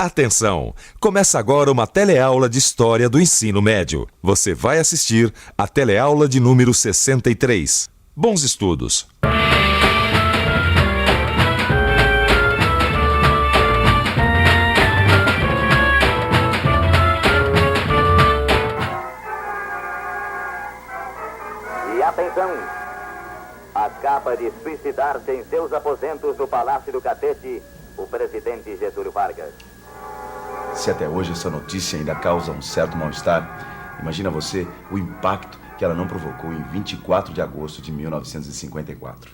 Atenção! Começa agora uma teleaula de História do Ensino Médio. Você vai assistir a teleaula de número 63. Bons estudos! E atenção! Acaba de suicidar-se em seus aposentos do Palácio do Catete o presidente Getúlio Vargas. Se até hoje essa notícia ainda causa um certo mal-estar, imagina você o impacto que ela não provocou em 24 de agosto de 1954.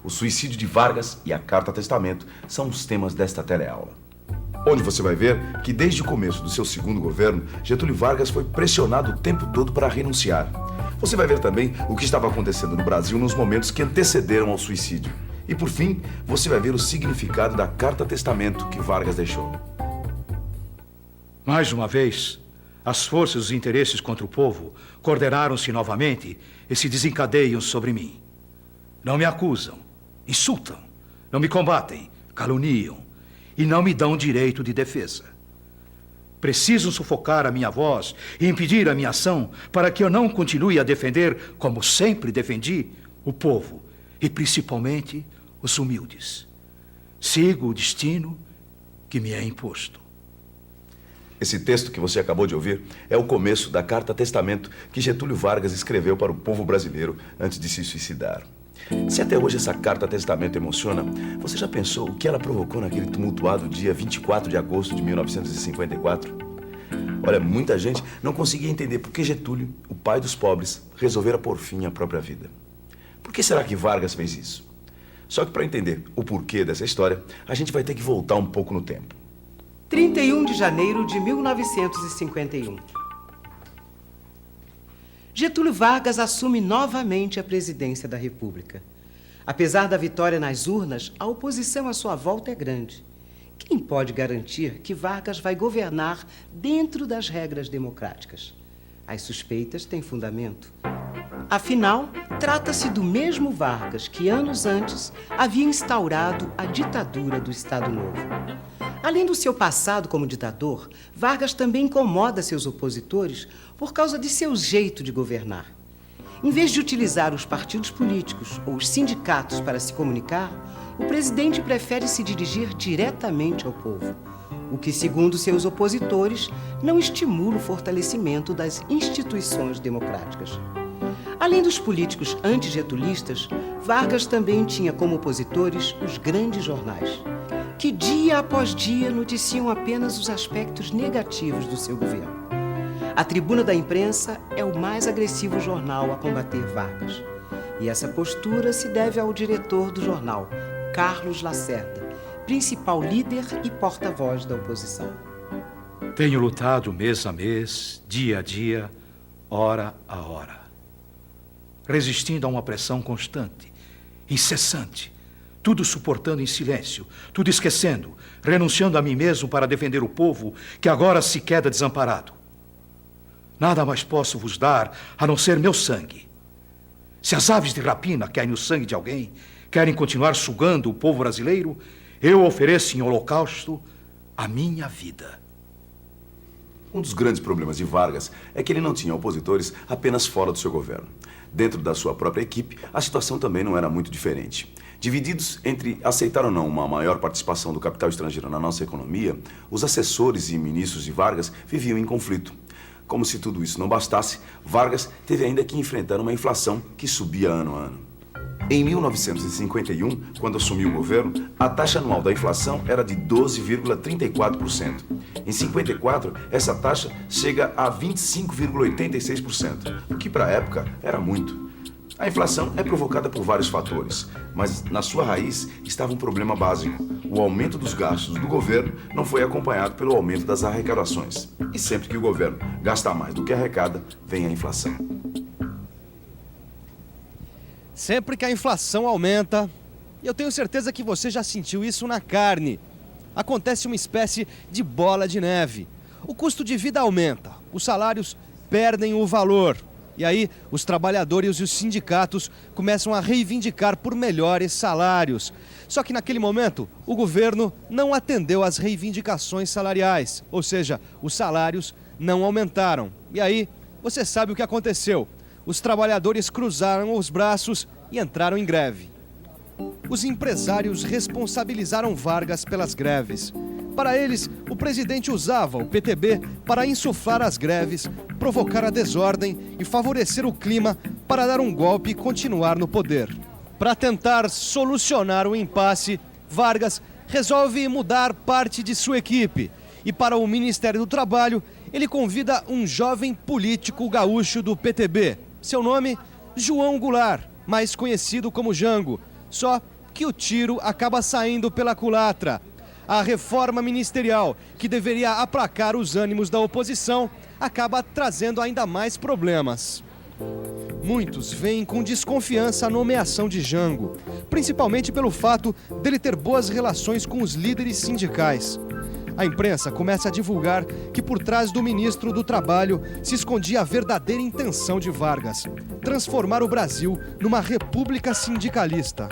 O suicídio de Vargas e a Carta Testamento são os temas desta teleaula, onde você vai ver que desde o começo do seu segundo governo, Getúlio Vargas foi pressionado o tempo todo para renunciar. Você vai ver também o que estava acontecendo no Brasil nos momentos que antecederam ao suicídio. E por fim, você vai ver o significado da Carta Testamento que Vargas deixou. Mais uma vez, as forças e os interesses contra o povo coordenaram-se novamente e se desencadeiam sobre mim. Não me acusam, insultam, não me combatem, caluniam e não me dão direito de defesa. Precisam sufocar a minha voz e impedir a minha ação para que eu não continue a defender, como sempre defendi, o povo e principalmente os humildes. Sigo o destino que me é imposto. Esse texto que você acabou de ouvir é o começo da Carta Testamento que Getúlio Vargas escreveu para o povo brasileiro antes de se suicidar. Se até hoje essa Carta Testamento emociona, você já pensou o que ela provocou naquele tumultuado dia 24 de agosto de 1954? Olha, muita gente não conseguia entender por que Getúlio, o pai dos pobres, resolvera pôr fim à própria vida. Por que será que Vargas fez isso? Só que para entender o porquê dessa história, a gente vai ter que voltar um pouco no tempo. 31 de janeiro de 1951. Getúlio Vargas assume novamente a presidência da República. Apesar da vitória nas urnas, a oposição à sua volta é grande. Quem pode garantir que Vargas vai governar dentro das regras democráticas? As suspeitas têm fundamento. Afinal, trata-se do mesmo Vargas que, anos antes, havia instaurado a ditadura do Estado Novo. Além do seu passado como ditador, Vargas também incomoda seus opositores por causa de seu jeito de governar. Em vez de utilizar os partidos políticos ou os sindicatos para se comunicar, o presidente prefere se dirigir diretamente ao povo, o que, segundo seus opositores, não estimula o fortalecimento das instituições democráticas. Além dos políticos antigetulistas, Vargas também tinha como opositores os grandes jornais, que dia após dia noticiam apenas os aspectos negativos do seu governo. A Tribuna da Imprensa é o mais agressivo jornal a combater Vargas. E essa postura se deve ao diretor do jornal, Carlos Lacerda, principal líder e porta-voz da oposição. Tenho lutado mês a mês, dia a dia, hora a hora, resistindo a uma pressão constante, incessante, tudo suportando em silêncio, tudo esquecendo, renunciando a mim mesmo para defender o povo que agora se queda desamparado. Nada mais posso vos dar a não ser meu sangue. Se as aves de rapina caem no sangue de alguém, querem continuar sugando o povo brasileiro, eu ofereço em holocausto a minha vida. Um dos grandes problemas de Vargas é que ele não tinha opositores apenas fora do seu governo. Dentro da sua própria equipe, a situação também não era muito diferente. Divididos entre aceitar ou não uma maior participação do capital estrangeiro na nossa economia, os assessores e ministros de Vargas viviam em conflito. Como se tudo isso não bastasse, Vargas teve ainda que enfrentar uma inflação que subia ano a ano. Em 1951, quando assumiu o governo, a taxa anual da inflação era de 12,34%. Em 54, essa taxa chega a 25,86%, o que para a época era muito. A inflação é provocada por vários fatores, mas na sua raiz estava um problema básico. O aumento dos gastos do governo não foi acompanhado pelo aumento das arrecadações. E sempre que o governo gasta mais do que arrecada, vem a inflação. Sempre que a inflação aumenta, e eu tenho certeza que você já sentiu isso na carne, acontece uma espécie de bola de neve. O custo de vida aumenta, os salários perdem o valor, E aí, os trabalhadores e os sindicatos começam a reivindicar por melhores salários. Só que naquele momento, o governo não atendeu às reivindicações salariais, ou seja, os salários não aumentaram. E aí, você sabe o que aconteceu. Os trabalhadores cruzaram os braços e entraram em greve. Os empresários responsabilizaram Vargas pelas greves. Para eles, o presidente usava o PTB para insuflar as greves, provocar a desordem e favorecer o clima para dar um golpe e continuar no poder. Para tentar solucionar o impasse, Vargas resolve mudar parte de sua equipe. E para o Ministério do Trabalho, ele convida um jovem político gaúcho do PTB. Seu nome, João Goulart, mais conhecido como Jango. Só que o tiro acaba saindo pela culatra. A reforma ministerial, que deveria aplacar os ânimos da oposição, acaba trazendo ainda mais problemas. Muitos veem com desconfiança a nomeação de Jango, principalmente pelo fato dele ter boas relações com os líderes sindicais. A imprensa começa a divulgar que por trás do ministro do Trabalho se escondia a verdadeira intenção de Vargas: transformar o Brasil numa república sindicalista.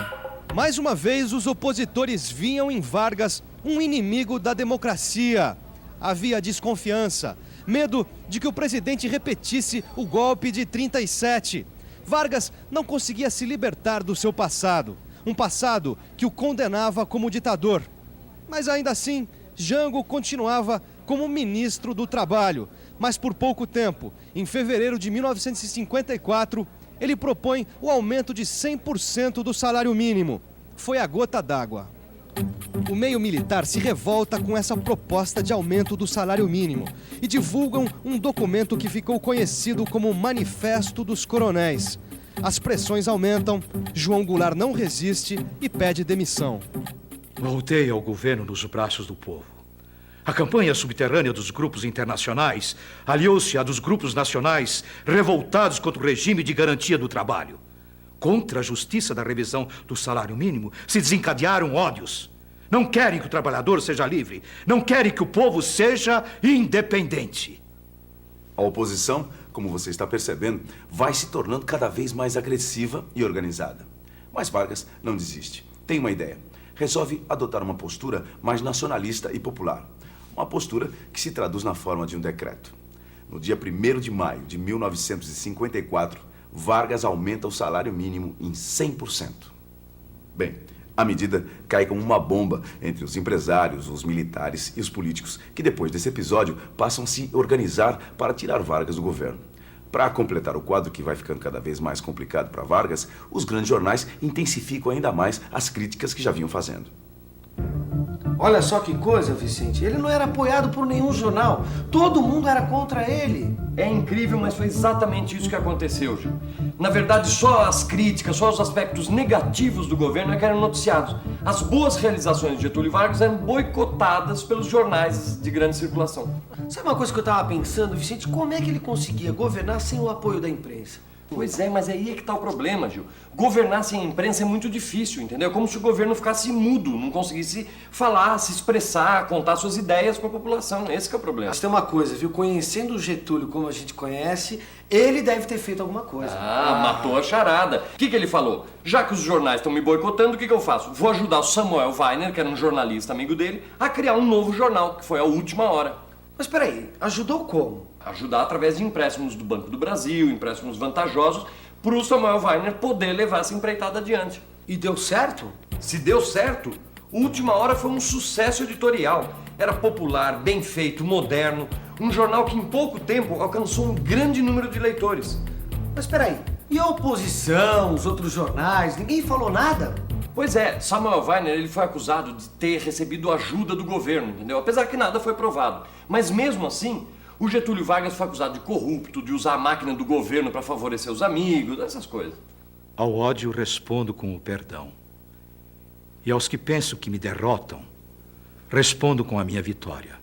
Mais uma vez, os opositores viam em Vargas um inimigo da democracia. Havia desconfiança, medo de que o presidente repetisse o golpe de 37. Vargas não conseguia se libertar do seu passado, um passado que o condenava como ditador. Mas ainda assim, Jango continuava como ministro do Trabalho, mas por pouco tempo. Em fevereiro de 1954, ele propõe o aumento de 100% do salário mínimo. Foi a gota d'água. O meio militar se revolta com essa proposta de aumento do salário mínimo e divulgam um documento que ficou conhecido como Manifesto dos Coronéis. As pressões aumentam, João Goulart não resiste e pede demissão. Voltei ao governo nos braços do povo. A campanha subterrânea dos grupos internacionais aliou-se à dos grupos nacionais revoltados contra o regime de garantia do trabalho. Contra a justiça da revisão do salário mínimo se desencadearam ódios. Não querem que o trabalhador seja livre. Não querem que o povo seja independente. A oposição, como você está percebendo, vai se tornando cada vez mais agressiva e organizada. Mas Vargas não desiste. Tem uma ideia. Resolve adotar uma postura mais nacionalista e popular. Uma postura que se traduz na forma de um decreto. No dia 1º de maio de 1954, Vargas aumenta o salário mínimo em 100%. Bem, a medida cai como uma bomba entre os empresários, os militares e os políticos, que depois desse episódio passam a se organizar para tirar Vargas do governo. Para completar o quadro, que vai ficando cada vez mais complicado para Vargas, os grandes jornais intensificam ainda mais as críticas que já vinham fazendo. Olha só que coisa, Vicente. Ele não era apoiado por nenhum jornal. Todo mundo era contra ele. É incrível, mas foi exatamente isso que aconteceu, Gil. Na verdade, só as críticas, só os aspectos negativos do governo é que eram noticiados. As boas realizações de Getúlio Vargas eram boicotadas pelos jornais de grande circulação. Sabe uma coisa que eu tava pensando, Vicente? Como é que ele conseguia governar sem o apoio da imprensa? Pois é, mas aí é que tá o problema, Gil. Governar sem a imprensa é muito difícil, entendeu? É como se o governo ficasse mudo, não conseguisse falar, se expressar, contar suas ideias para a população. Esse que é o problema. Mas tem uma coisa, viu? Conhecendo o Getúlio como a gente conhece, ele deve ter feito alguma coisa. Matou a charada. O que ele falou? Já que os jornais estão me boicotando, o que eu faço? Vou ajudar o Samuel Weiner, que era um jornalista amigo dele, a criar um novo jornal, que foi a Última Hora. Mas peraí, ajudou como? Ajudar através de empréstimos do Banco do Brasil, empréstimos vantajosos, para o Samuel Weiner poder levar essa empreitada adiante. E deu certo? Se deu certo, Última Hora foi um sucesso editorial. Era popular, bem feito, moderno, um jornal que em pouco tempo alcançou um grande número de leitores. Mas peraí, e a oposição, os outros jornais, ninguém falou nada? Pois é, Samuel Weiner ele foi acusado de ter recebido ajuda do governo, entendeu? Apesar que nada foi provado. Mas mesmo assim, o Getúlio Vargas foi acusado de corrupto, de usar a máquina do governo para favorecer os amigos, essas coisas. Ao ódio respondo com o perdão. E aos que pensam que me derrotam, respondo com a minha vitória.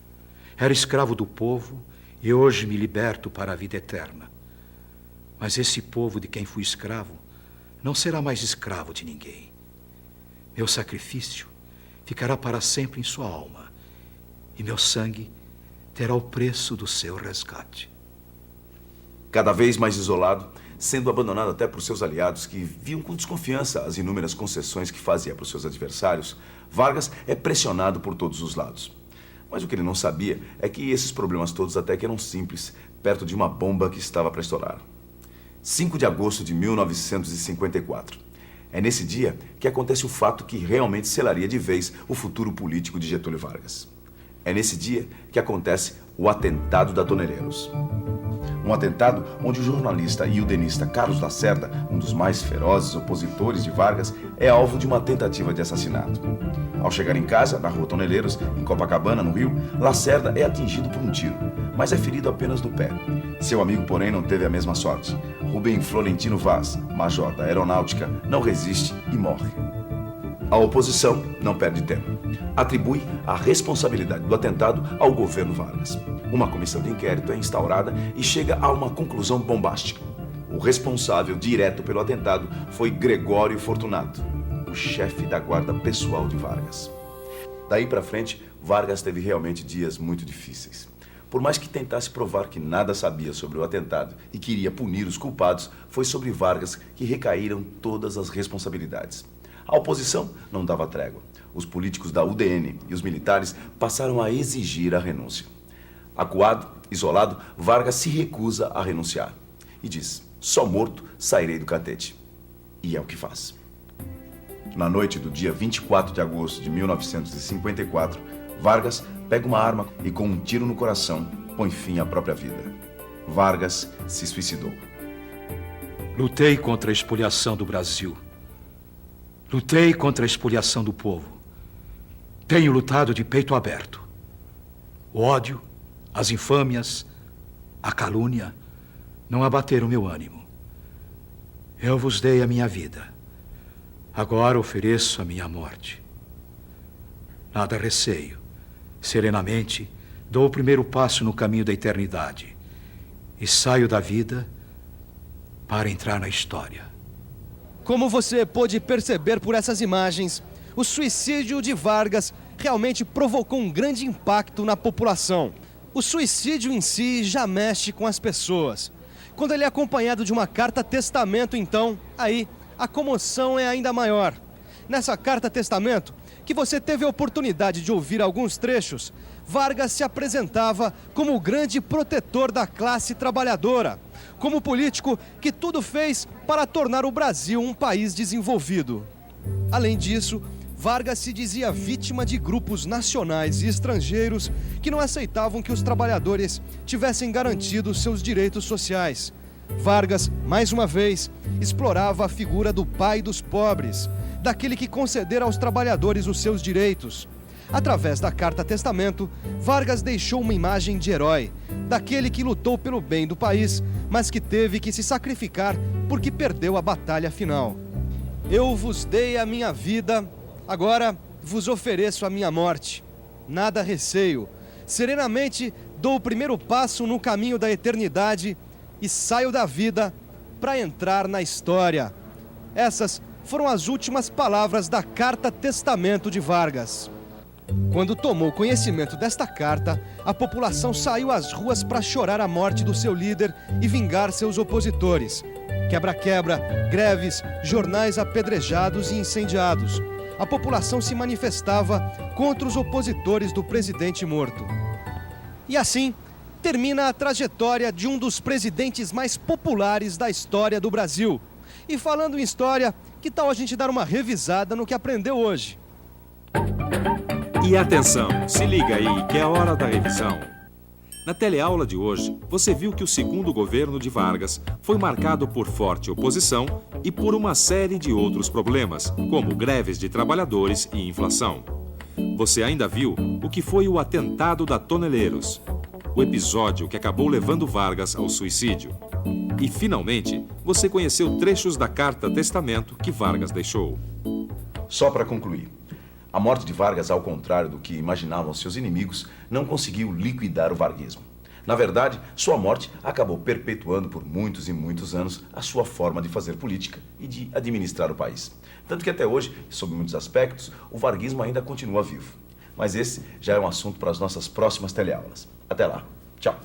Era escravo do povo e hoje me liberto para a vida eterna. Mas esse povo de quem fui escravo não será mais escravo de ninguém. Meu sacrifício ficará para sempre em sua alma, e meu sangue terá o preço do seu resgate. Cada vez mais isolado, sendo abandonado até por seus aliados que viam com desconfiança as inúmeras concessões que fazia para os seus adversários, Vargas é pressionado por todos os lados. Mas o que ele não sabia é que esses problemas todos até que eram simples, perto de uma bomba que estava para estourar. 5 de agosto de 1954. É nesse dia que acontece o fato que realmente selaria de vez o futuro político de Getúlio Vargas. É nesse dia que acontece o atentado da Toneleiros. Um atentado onde o jornalista e ildenista Carlos Lacerda, um dos mais ferozes opositores de Vargas, é alvo de uma tentativa de assassinato. Ao chegar em casa, na rua Toneleiros, em Copacabana, no Rio, Lacerda é atingido por um tiro, mas é ferido apenas no pé. Seu amigo, porém, não teve a mesma sorte. Rubem Florentino Vaz, major da Aeronáutica, não resiste e morre. A oposição não perde tempo. Atribui a responsabilidade do atentado ao governo Vargas. Uma comissão de inquérito é instaurada e chega a uma conclusão bombástica. O responsável direto pelo atentado foi Gregório Fortunato, o chefe da guarda pessoal de Vargas. Daí para frente, Vargas teve realmente dias muito difíceis. Por mais que tentasse provar que nada sabia sobre o atentado e queria punir os culpados, foi sobre Vargas que recaíram todas as responsabilidades. A oposição não dava trégua. Os políticos da UDN e os militares passaram a exigir a renúncia. Acuado, isolado, Vargas se recusa a renunciar e diz: só morto sairei do catete. E é o que faz. Na noite do dia 24 de agosto de 1954, Vargas pega uma arma e, com um tiro no coração, põe fim à própria vida. Vargas se suicidou. Lutei contra a expoliação do Brasil. Lutei contra a expoliação do povo. Tenho lutado de peito aberto. O ódio, as infâmias, a calúnia não abateram meu ânimo. Eu vos dei a minha vida. Agora ofereço a minha morte. Nada receio. Serenamente, dou o primeiro passo no caminho da eternidade e saio da vida para entrar na história. Como você pôde perceber por essas imagens, o suicídio de Vargas realmente provocou um grande impacto na população. O suicídio em si já mexe com as pessoas. Quando ele é acompanhado de uma carta-testamento, então, aí a comoção é ainda maior. Nessa carta-testamento, que você teve a oportunidade de ouvir alguns trechos, Vargas se apresentava como o grande protetor da classe trabalhadora, como político que tudo fez para tornar o Brasil um país desenvolvido. Além disso, Vargas se dizia vítima de grupos nacionais e estrangeiros que não aceitavam que os trabalhadores tivessem garantidos seus direitos sociais. Vargas, mais uma vez, explorava a figura do pai dos pobres, daquele que concedera aos trabalhadores os seus direitos. Através da carta-testamento, Vargas deixou uma imagem de herói, daquele que lutou pelo bem do país, mas que teve que se sacrificar porque perdeu a batalha final. Eu vos dei a minha vida, agora vos ofereço a minha morte. Nada receio. Serenamente dou o primeiro passo no caminho da eternidade e saio da vida para entrar na história. Essas foram as últimas palavras da carta-testamento de Vargas. Quando tomou conhecimento desta carta, a população saiu às ruas para chorar a morte do seu líder e vingar seus opositores. Quebra-quebra, greves, jornais apedrejados e incendiados. A população se manifestava contra os opositores do presidente morto. E assim, termina a trajetória de um dos presidentes mais populares da história do Brasil. E falando em história, que tal a gente dar uma revisada no que aprendeu hoje? E atenção, se liga aí que é a hora da revisão. Na teleaula de hoje, você viu que o segundo governo de Vargas foi marcado por forte oposição e por uma série de outros problemas, como greves de trabalhadores e inflação. Você ainda viu o que foi o atentado da Toneleiros, o episódio que acabou levando Vargas ao suicídio. E, finalmente, você conheceu trechos da carta-testamento que Vargas deixou. Só para concluir, a morte de Vargas, ao contrário do que imaginavam seus inimigos, não conseguiu liquidar o varguismo. Na verdade, sua morte acabou perpetuando por muitos e muitos anos a sua forma de fazer política e de administrar o país. Tanto que até hoje, sob muitos aspectos, o varguismo ainda continua vivo. Mas esse já é um assunto para as nossas próximas teleaulas. Até lá. Tchau.